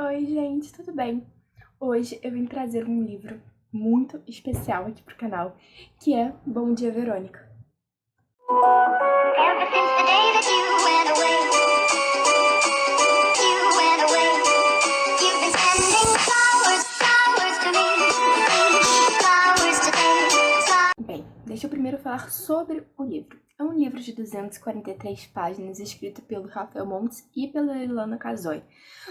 Oi, gente, tudo bem? Hoje eu vim trazer um livro muito especial aqui pro canal, que é Bom Dia, Verônica. Ever since the day that you went away, you've been sending flowers to me, flowers today. Bem, deixa eu primeiro falar sobre o livro. É um livro de 243 páginas, escrito pelo Rafael Montes e pela Ilana Casoy.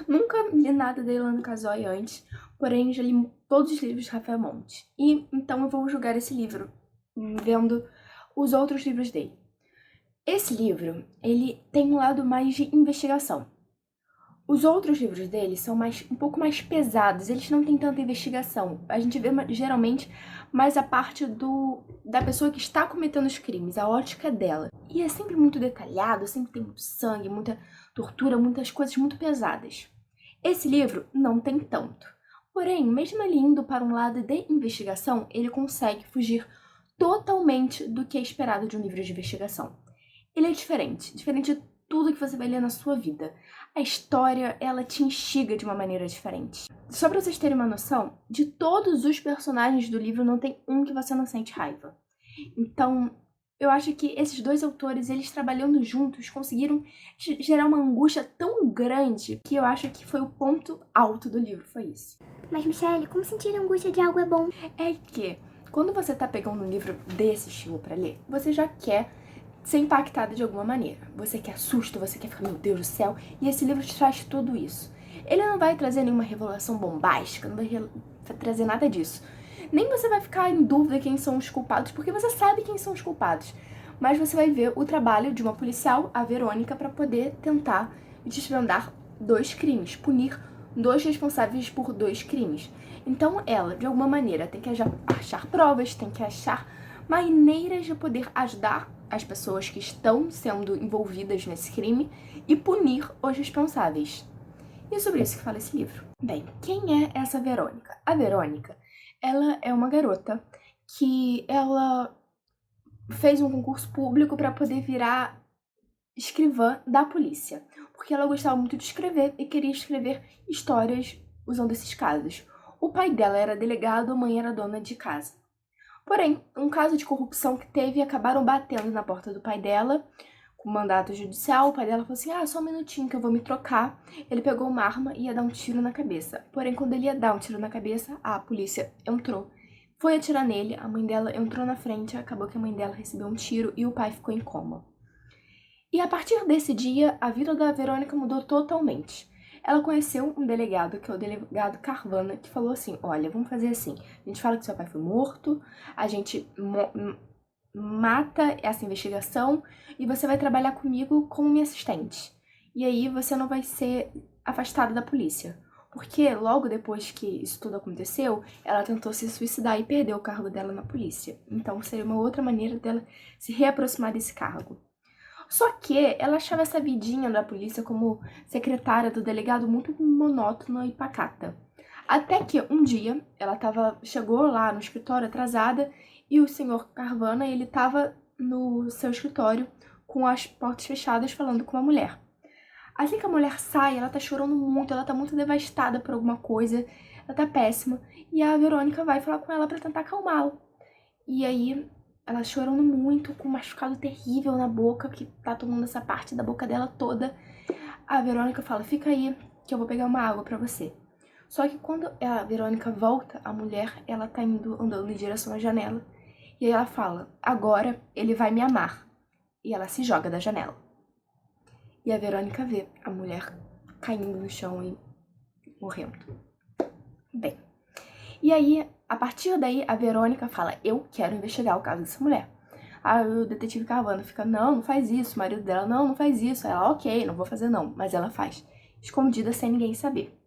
Nunca li nada da Ilana Casoy antes, porém já li todos os livros de Rafael Montes. E então eu vou julgar esse livro, vendo os outros livros dele. Esse livro, ele tem um lado mais de investigação. Os outros livros dele são um pouco mais pesados, eles não têm tanta investigação. A gente vê geralmente mais a parte da pessoa que está cometendo os crimes, a ótica dela. E é sempre muito detalhado, sempre tem muito sangue, muita tortura, muitas coisas muito pesadas. Esse livro não tem tanto. Porém, mesmo ele indo para um lado de investigação, ele consegue fugir totalmente do que é esperado de um livro de investigação. Ele é diferente de tudo que você vai ler na sua vida. A história, ela te instiga de uma maneira diferente. Só pra vocês terem uma noção, de todos os personagens do livro, não tem um que você não sente raiva. Então, eu acho que esses dois autores, eles trabalhando juntos, conseguiram gerar uma angústia tão grande que eu acho que foi o ponto alto do livro, foi isso. Mas, Michelle, como sentir a angústia de algo é bom? É que, quando você tá pegando um livro desse estilo pra ler, você já quer ser impactada de alguma maneira. Você quer susto, você quer ficar, meu Deus do céu, e esse livro te traz tudo isso. Ele não vai trazer nenhuma revelação bombástica, não vai trazer nada disso. Nem você vai ficar em dúvida quem são os culpados, porque você sabe quem são os culpados. Mas você vai ver o trabalho de uma policial, a Verônica, para poder tentar desvendar dois crimes, punir dois responsáveis por dois crimes. Então ela, de alguma maneira, tem que achar provas, tem que achar maneiras de poder ajudar as pessoas que estão sendo envolvidas nesse crime e punir os responsáveis. E é sobre isso que fala esse livro. Bem, quem é essa Verônica? A Verônica, ela é uma garota que ela fez um concurso público para poder virar escrivã da polícia, porque ela gostava muito de escrever e queria escrever histórias usando esses casos. O pai dela era delegado, a mãe era dona de casa. Porém, um caso de corrupção que teve, acabaram batendo na porta do pai dela, com mandato judicial. O pai dela falou assim, só um minutinho que eu vou me trocar. Ele pegou uma arma e ia dar um tiro na cabeça. Porém, quando ele ia dar um tiro na cabeça, a polícia entrou. Foi atirar nele, a mãe dela entrou na frente, acabou que a mãe dela recebeu um tiro e o pai ficou em coma. E a partir desse dia, a vida da Verônica mudou totalmente. Ela conheceu um delegado, que é o delegado Carvana, que falou assim, olha, vamos fazer assim, a gente fala que seu pai foi morto, a gente mata essa investigação e você vai trabalhar comigo como minha assistente. E aí você não vai ser afastada da polícia. Porque logo depois que isso tudo aconteceu, ela tentou se suicidar e perdeu o cargo dela na polícia. Então seria uma outra maneira dela se reaproximar desse cargo. Só que ela achava essa vidinha da polícia como secretária do delegado muito monótona e pacata. Até que um dia ela chegou lá no escritório atrasada e o senhor Carvana, ele estava no seu escritório com as portas fechadas falando com uma mulher. Assim que a mulher sai, ela tá chorando muito, ela tá muito devastada por alguma coisa, ela tá péssima, e a Verônica vai falar com ela pra tentar acalmá-la. E aí ela chorando muito, com um machucado terrível na boca, que tá tomando essa parte da boca dela toda. A Verônica fala, fica aí, que eu vou pegar uma água pra você. Só que quando a Verônica volta, a mulher, ela tá andando em direção à janela. E aí ela fala, agora ele vai me amar. E ela se joga da janela. E a Verônica vê a mulher caindo no chão e morrendo. Bem, e aí, a partir daí, a Verônica fala, eu quero investigar o caso dessa mulher. Aí o detetive Carvana fica, não faz isso. O marido dela, não faz isso. Aí ela, ok, não vou fazer não. Mas ela faz, escondida, sem ninguém saber.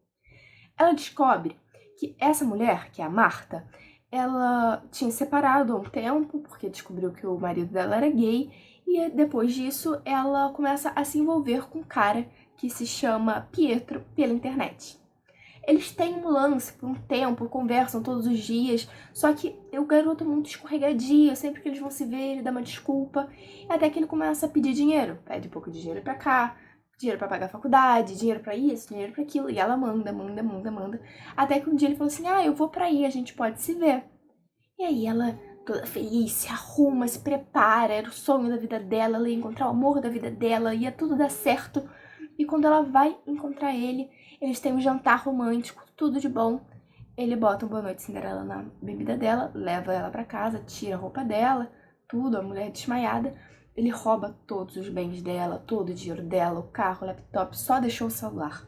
Ela descobre que essa mulher, que é a Marta, ela tinha separado há um tempo, porque descobriu que o marido dela era gay. E depois disso, ela começa a se envolver com um cara que se chama Pietro pela internet. Eles têm um lance por um tempo, conversam todos os dias, só que o garoto é muito escorregadio, sempre que eles vão se ver, ele dá uma desculpa, até que ele começa a pedir dinheiro. Pede um pouco de dinheiro pra cá, dinheiro pra pagar a faculdade, dinheiro pra isso, dinheiro pra aquilo. E ela manda. Até que um dia ele falou assim, eu vou pra aí, a gente pode se ver. E aí ela, toda feliz, se arruma, se prepara, era o sonho da vida dela, ela ia encontrar o amor da vida dela, ia tudo dar certo. E quando ela vai encontrar ele, eles têm um jantar romântico, tudo de bom. Ele bota um Boa Noite Cinderela na bebida dela, leva ela pra casa, tira a roupa dela, tudo, a mulher desmaiada. Ele rouba todos os bens dela, todo o dinheiro dela, o carro, o laptop, só deixou o celular.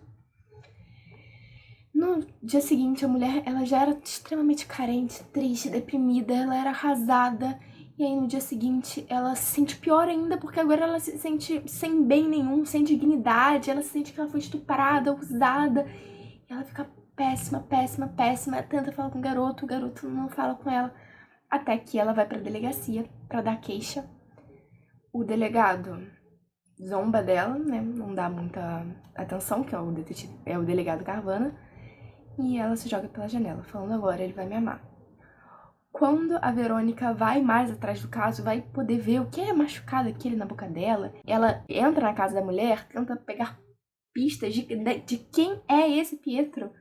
No dia seguinte, a mulher, ela já era extremamente carente, triste, deprimida, ela era arrasada. E aí no dia seguinte, ela se sente pior ainda, porque agora ela se sente sem bem nenhum, sem dignidade, ela se sente que ela foi estuprada, usada. E ela fica péssima, tenta falar com o garoto não fala com ela. Até que ela vai pra delegacia pra dar queixa. O delegado zomba dela, né, não dá muita atenção, que é o detetive, é o delegado Carvana. E ela se joga pela janela, falando agora ele vai me amar. Quando a Verônica vai mais atrás do caso, vai poder ver o que é machucado aquele na boca dela, ela entra na casa da mulher, tenta pegar pistas de quem é esse Pietro.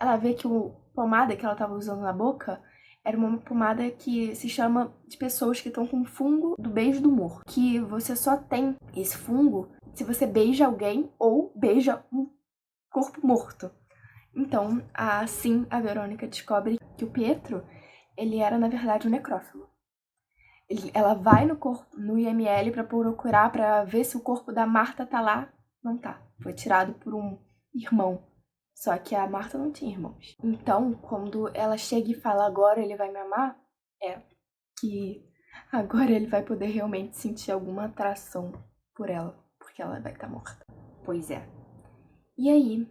Ela vê que a pomada que ela estava usando na boca era uma pomada que se chama de pessoas que estão com fungo do beijo do morto. Que você só tem esse fungo se você beija alguém ou beija um corpo morto. Então, assim, a Verônica descobre que o Pietro, ele era, na verdade, um necrófilo. Ela vai no IML pra procurar, pra ver se o corpo da Marta tá lá. Não tá. Foi tirado por um irmão. Só que a Marta não tinha irmãos. Então, quando ela chega e fala, agora ele vai me amar, é que agora ele vai poder realmente sentir alguma atração por ela, porque ela vai estar morta. Pois é. E aí,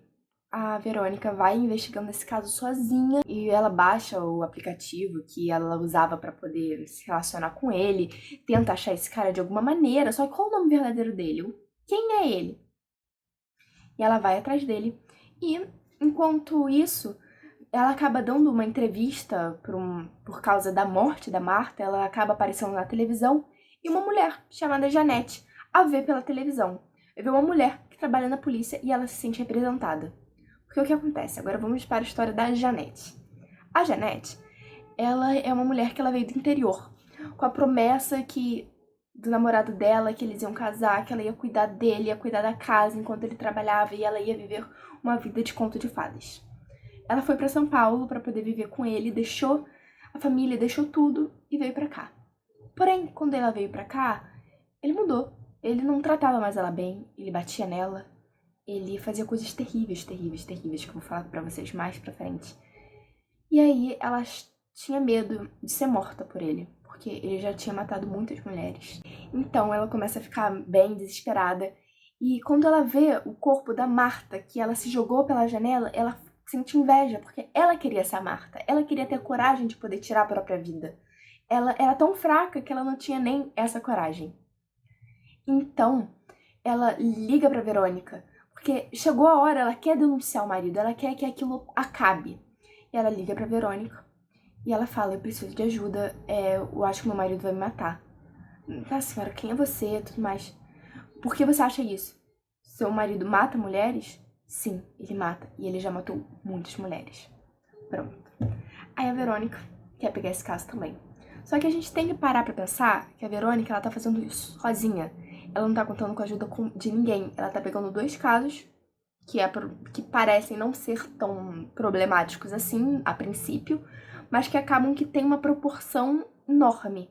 a Verônica vai investigando esse caso sozinha e ela baixa o aplicativo que ela usava pra poder se relacionar com ele, tenta achar esse cara de alguma maneira, só que qual o nome verdadeiro dele? Quem é ele? E ela vai atrás dele e, enquanto isso, ela acaba dando uma entrevista por causa da morte da Marta, ela acaba aparecendo na televisão e uma mulher chamada Janete a vê pela televisão. Vê uma mulher que trabalha na polícia e ela se sente representada. Porque o que acontece? Agora vamos para a história da Janete. A Janete, ela é uma mulher que ela veio do interior, com a promessa do namorado dela, que eles iam casar, que ela ia cuidar dele, ia cuidar da casa enquanto ele trabalhava e ela ia viver uma vida de conto de fadas. Ela foi para São Paulo para poder viver com ele, deixou a família, deixou tudo e veio para cá. Porém, quando ela veio para cá, ele mudou. Ele não tratava mais ela bem, ele batia nela, ele fazia coisas terríveis, que eu vou falar pra vocês mais pra frente. E aí ela tinha medo de ser morta por ele, porque ele já tinha matado muitas mulheres. Então ela começa a ficar bem desesperada. E quando ela vê o corpo da Marta, que ela se jogou pela janela, ela sente inveja, porque ela queria ser a Marta. Ela queria ter coragem de poder tirar a própria vida. Ela era tão fraca que ela não tinha nem essa coragem. Então, ela liga pra Verônica, porque chegou a hora, ela quer denunciar o marido, ela quer que aquilo acabe. E ela liga pra Verônica e ela fala, eu preciso de ajuda, eu acho que meu marido vai me matar. Tá, senhora, quem é você? Tudo mais. Por que você acha isso? Seu marido mata mulheres? Sim, ele mata. E ele já matou muitas mulheres. Pronto. Aí a Verônica quer pegar esse caso também. Só que a gente tem que parar pra pensar que a Verônica, ela tá fazendo isso sozinha. Ela não tá contando com a ajuda de ninguém. Ela tá pegando 2 casos que parecem não ser tão problemáticos assim, a princípio, mas que acabam que tem uma proporção enorme.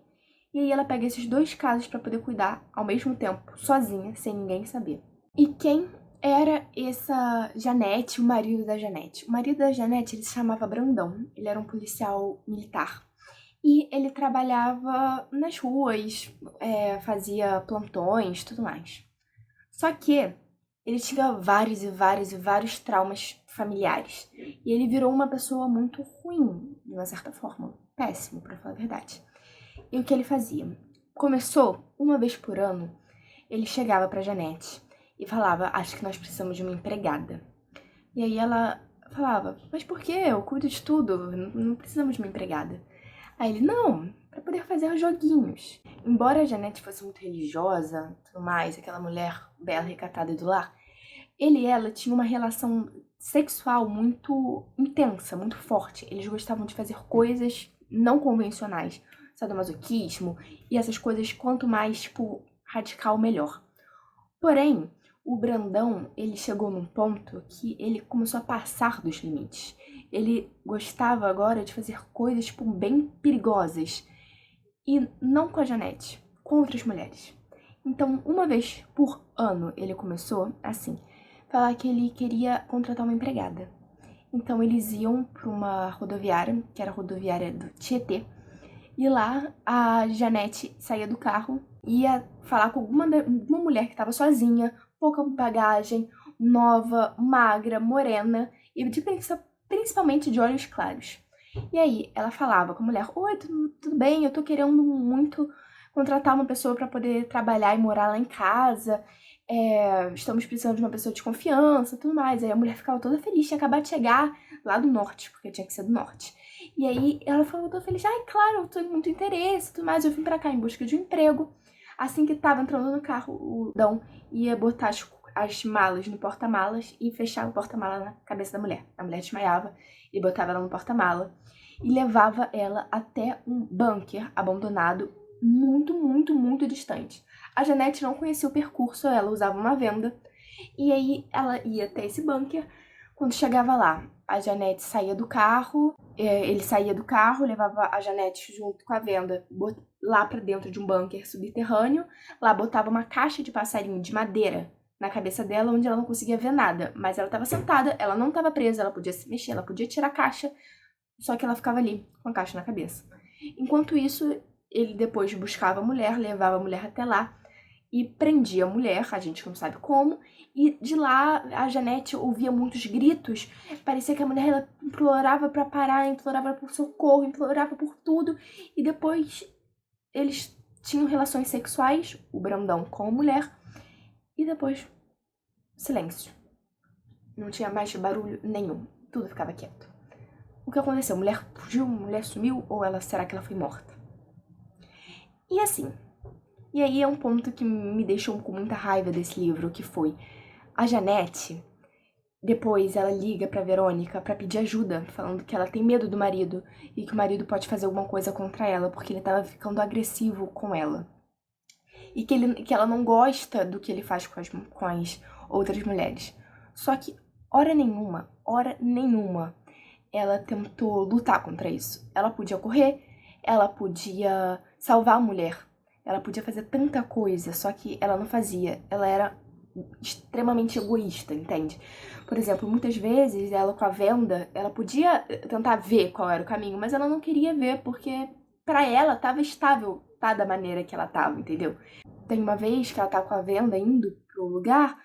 E aí ela pega esses 2 casos pra poder cuidar ao mesmo tempo, sozinha, sem ninguém saber. E quem era essa Janete, o marido da Janete? O marido da Janete, ele se chamava Brandão. Ele era um policial militar. E ele trabalhava nas ruas, fazia plantões, tudo mais. Só que ele tinha vários traumas familiares. E ele virou uma pessoa muito ruim, de uma certa forma. Péssimo, pra falar a verdade. E o que ele fazia? Começou, uma vez por ano, ele chegava pra Janete e falava, acho que nós precisamos de uma empregada. E aí ela falava, mas por quê? Eu cuido de tudo, não precisamos de uma empregada. Aí ele, não, pra poder fazer joguinhos. Embora a Janete fosse muito religiosa, tudo mais, aquela mulher bela, recatada e do lar, Ele e ela tinham uma relação sexual muito intensa, muito forte. Eles gostavam de fazer coisas não convencionais, sadomasoquismo e essas coisas, quanto mais, tipo, radical, melhor. Porém, o Brandão, ele chegou num ponto que ele começou a passar dos limites. Ele gostava agora de fazer coisas, tipo, bem perigosas. E não com a Janete, com outras mulheres. Então, uma vez por ano, ele começou, assim, falar que ele queria contratar uma empregada. Então, eles iam para uma rodoviária, que era a rodoviária do Tietê, e lá a Janete saía do carro, ia falar com uma mulher que estava sozinha, pouca bagagem, nova, magra, morena, e principalmente de olhos claros. E aí, ela falava com a mulher: oi, tudo bem? Eu tô querendo muito contratar uma pessoa para poder trabalhar e morar lá em casa. Estamos precisando de uma pessoa de confiança, tudo mais. Aí a mulher ficava toda feliz, tinha acabado de chegar lá do norte, porque tinha que ser do norte. E aí ela falou toda feliz: ai, claro, eu tô com muito interesse, tudo mais. Eu vim pra cá em busca de um emprego. Assim que tava entrando no carro, o Dão ia botar as malas no porta-malas e fechava o porta-mala na cabeça da mulher. A mulher desmaiava e botava ela no porta-mala e levava ela até um bunker abandonado muito, muito, muito distante. A Janete não conhecia o percurso, ela usava uma venda, e aí ela ia até esse bunker. Quando chegava lá, a Janete saía do carro, ele saía do carro, levava a Janete junto com a venda lá pra dentro de um bunker subterrâneo, lá botava uma caixa de passarinho de madeira na cabeça dela, onde ela não conseguia ver nada, mas ela estava sentada, ela não estava presa, ela podia se mexer, ela podia tirar a caixa, só que ela ficava ali, com a caixa na cabeça. Enquanto isso, ele depois buscava a mulher, levava a mulher até lá e prendia a mulher, a gente não sabe como, e de lá a Janete ouvia muitos gritos, parecia que a mulher ela implorava pra parar, implorava por socorro, implorava por tudo, e depois eles tinham relações sexuais, o Brandão com a mulher, e depois silêncio. Não tinha mais barulho nenhum, tudo ficava quieto. O que aconteceu? A mulher fugiu, a mulher sumiu, ou será que ela foi morta? E assim, e aí é um ponto que me deixou com muita raiva desse livro, que foi a Janete, depois ela liga pra Verônica pra pedir ajuda, falando que ela tem medo do marido e que o marido pode fazer alguma coisa contra ela, porque ele tava ficando agressivo com ela. E que ela não gosta do que ele faz com as outras mulheres. Só que, hora nenhuma, ela tentou lutar contra isso. Ela podia correr, ela podia salvar a mulher, ela podia fazer tanta coisa, só que ela não fazia. Ela era extremamente egoísta, entende? Por exemplo, muitas vezes ela com a venda, ela podia tentar ver qual era o caminho, mas ela não queria ver porque pra ela tava estável, tá da maneira que ela tava, entendeu? Tem uma vez que ela tá com a venda indo pro lugar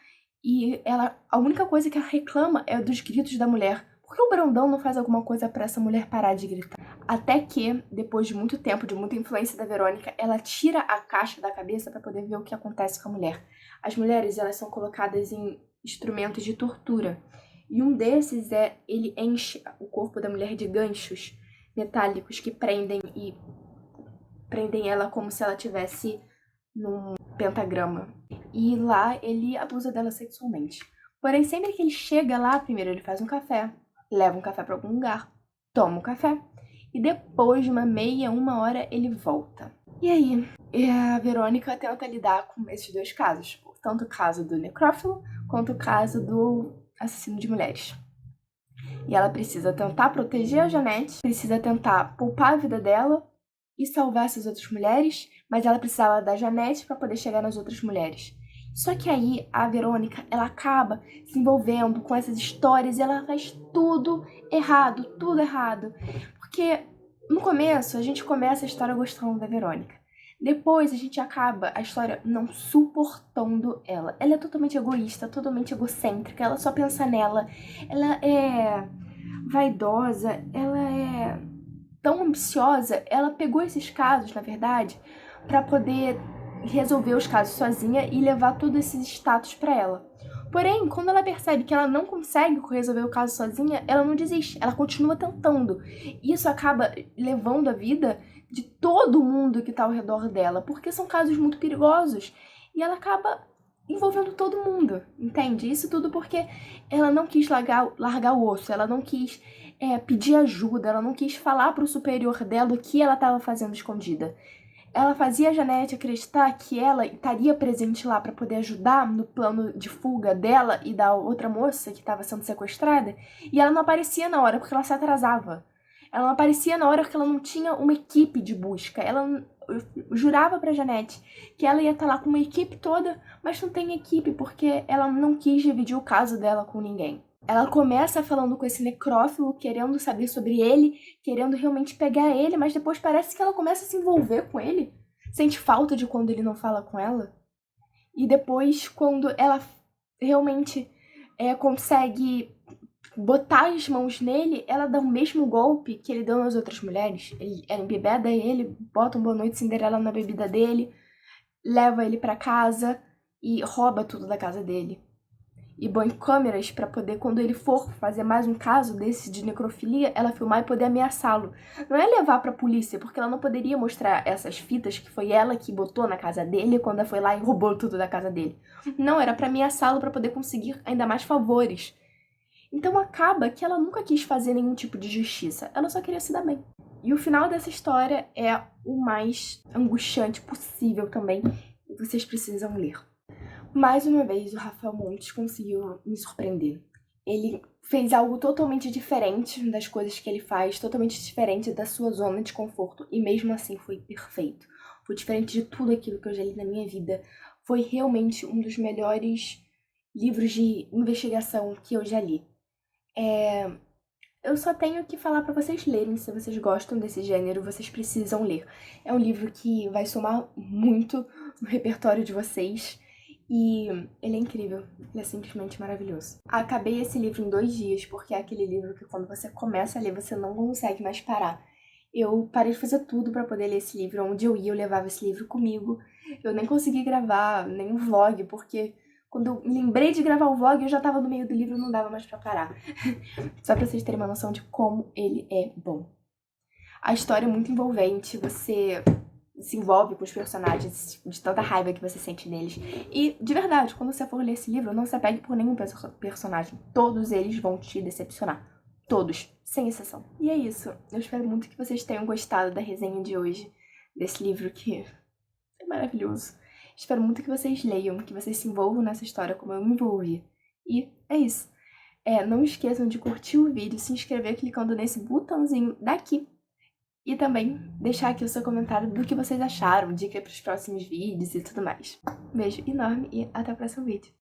e a única coisa que ela reclama é dos gritos da mulher. Por que o Brandão não faz alguma coisa pra essa mulher parar de gritar? Até que, depois de muito tempo, de muita influência da Verônica, ela tira a caixa da cabeça pra poder ver o que acontece com a mulher. As mulheres, elas são colocadas em instrumentos de tortura. E um desses ele enche o corpo da mulher de ganchos metálicos que prendem ela como se ela tivesse num pentagrama. E lá ele abusa dela sexualmente. Porém, sempre que ele chega lá, primeiro ele faz um café, leva um café pra algum lugar, toma um café, e depois de uma hora, ele volta. E aí, a Verônica tenta lidar com esses dois casos, tanto o caso do necrófilo, quanto o caso do assassino de mulheres. E ela precisa tentar proteger a Janete, precisa tentar poupar a vida dela e salvar essas outras mulheres, mas ela precisava da Janete para poder chegar nas outras mulheres. Só que aí a Verônica, ela acaba se envolvendo com essas histórias e ela faz tudo errado. Porque no começo a gente começa a história gostando da Verônica. Depois a gente acaba a história não suportando ela. Ela é totalmente egoísta, totalmente egocêntrica, ela só pensa nela. Ela é vaidosa, ela é tão ambiciosa. Ela pegou esses casos, na verdade, pra poder resolver os casos sozinha e levar todos esses status pra ela. Porém, quando ela percebe que ela não consegue resolver o caso sozinha, ela não desiste, ela continua tentando. Isso acaba levando a vida de todo mundo que tá ao redor dela, porque são casos muito perigosos. E ela acaba envolvendo todo mundo, entende? Isso tudo porque ela não quis largar o osso, ela não quis pedir ajuda, ela não quis falar pro superior dela o que ela estava fazendo escondida. Ela fazia a Janete acreditar que ela estaria presente lá para poder ajudar no plano de fuga dela e da outra moça que estava sendo sequestrada, e ela não aparecia na hora porque ela se atrasava. Ela não aparecia na hora porque ela não tinha uma equipe de busca. Ela jurava pra Janete que ela ia estar lá com uma equipe toda, mas não tem equipe porque ela não quis dividir o caso dela com ninguém. Ela começa falando com esse necrófilo, querendo saber sobre ele, querendo realmente pegar ele, mas depois parece que ela começa a se envolver com ele. Sente falta de quando ele não fala com ela. E depois, quando ela realmente consegue botar as mãos nele, ela dá o mesmo golpe que ele deu nas outras mulheres. Ela embebeda ele, bota um Boa Noite Cinderela na bebida dele, leva ele pra casa e rouba tudo da casa dele. E põe câmeras pra poder, quando ele for fazer mais um caso desse de necrofilia, ela filmar e poder ameaçá-lo. Não é levar pra polícia, porque ela não poderia mostrar essas fitas que foi ela que botou na casa dele quando ela foi lá e roubou tudo da casa dele. Não, era pra ameaçá-lo pra poder conseguir ainda mais favores. Então acaba que ela nunca quis fazer nenhum tipo de justiça, ela só queria se dar bem. E o final dessa história é o mais angustiante possível também, e vocês precisam ler. Mais uma vez, o Rafael Montes conseguiu me surpreender. Ele fez algo totalmente diferente das coisas que ele faz, totalmente diferente da sua zona de conforto, e mesmo assim foi perfeito. Foi diferente de tudo aquilo que eu já li na minha vida. Foi realmente um dos melhores livros de investigação que eu já li. Eu só tenho que falar pra vocês lerem, se vocês gostam desse gênero, vocês precisam ler. É um livro que vai somar muito no repertório de vocês e ele é incrível, ele é simplesmente maravilhoso. Acabei esse livro em 2 dias, porque é aquele livro que quando você começa a ler, você não consegue mais parar. Eu parei de fazer tudo pra poder ler esse livro, onde eu ia, eu levava esse livro comigo. Eu nem consegui gravar nenhum vlog, porque quando eu me lembrei de gravar o vlog, eu já tava no meio do livro e não dava mais pra parar. Só pra vocês terem uma noção de como ele é bom. A história é muito envolvente, você se envolve com os personagens de tanta raiva que você sente neles. E, de verdade, quando você for ler esse livro, não se apegue por nenhum personagem. Todos eles vão te decepcionar. Todos, sem exceção. E é isso. Eu espero muito que vocês tenham gostado da resenha de hoje, desse livro que é maravilhoso. Espero muito que vocês leiam, que vocês se envolvam nessa história como eu me envolvi. E é isso. Não esqueçam de curtir o vídeo, se inscrever clicando nesse botãozinho daqui. E também deixar aqui o seu comentário do que vocês acharam, dica para os próximos vídeos e tudo mais. Beijo enorme e até o próximo vídeo.